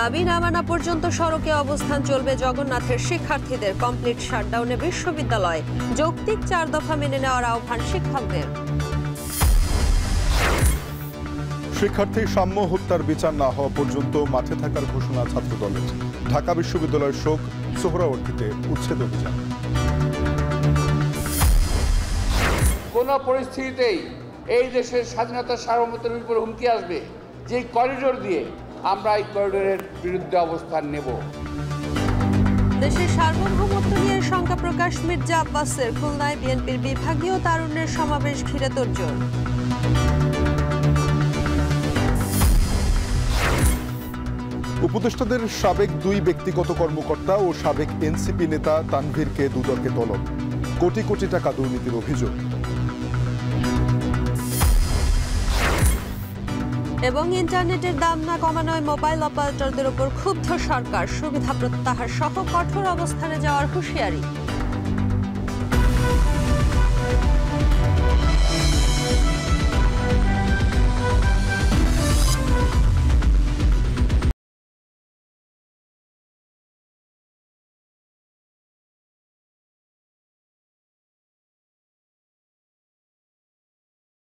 দাবি না মানা পর্যন্ত সড়কে অবস্থান চলবে জগন্নাথের শিক্ষার্থীদের। কমপ্লিট শাটডাউনে বিশ্ববিদ্যালয়। যৌক্তিক 4 দফা মেনে নেওয়ার আহ্বান শিক্ষকদের। শিক্ষার্থী সাম্য হত্যার বিচার না হওয়া পর্যন্ত মাঠে থাকার ঘোষণা ছাত্রদলের। ঢাকা বিশ্ববিদ্যালয়ের শোক, সোহরাওয়ার্দীতে উচ্ছেদ অভিযান। কোন পরিস্থিতিতেই এই দেশের স্বাধীনতার সার্বভৌমত্বের উপর হুমকি আসবে, যে করিডোর দিয়ে আমরা এই করিডোরের বিরুদ্ধে অবস্থান নেব। দেশের সার্বভৌমত্ব নিয়ে শঙ্কা প্রকাশ মির্জা আব্বাসের। খুলনায় বিএনপির বিভাগীয় তারুণ্যের সমাবেশ ঘিরে তোড়জোড়। উপদেষ্টাদের সাবেক 2 ব্যক্তিগত কর্মকর্তা ও সাবেক এনসিপি নেতা তানভীরকে দুদকে তলব। কোটি কোটি টাকা দুর্নীতির অভিযোগ। এবং ইন্টারনেটের দাম না কমানোয় মোবাইল অপারেটরদের উপর ক্ষুব্ধ সরকার। সুবিধা প্রত্যাহার সহ কঠোর অবস্থানে যাওয়ার হুঁশিয়ারি।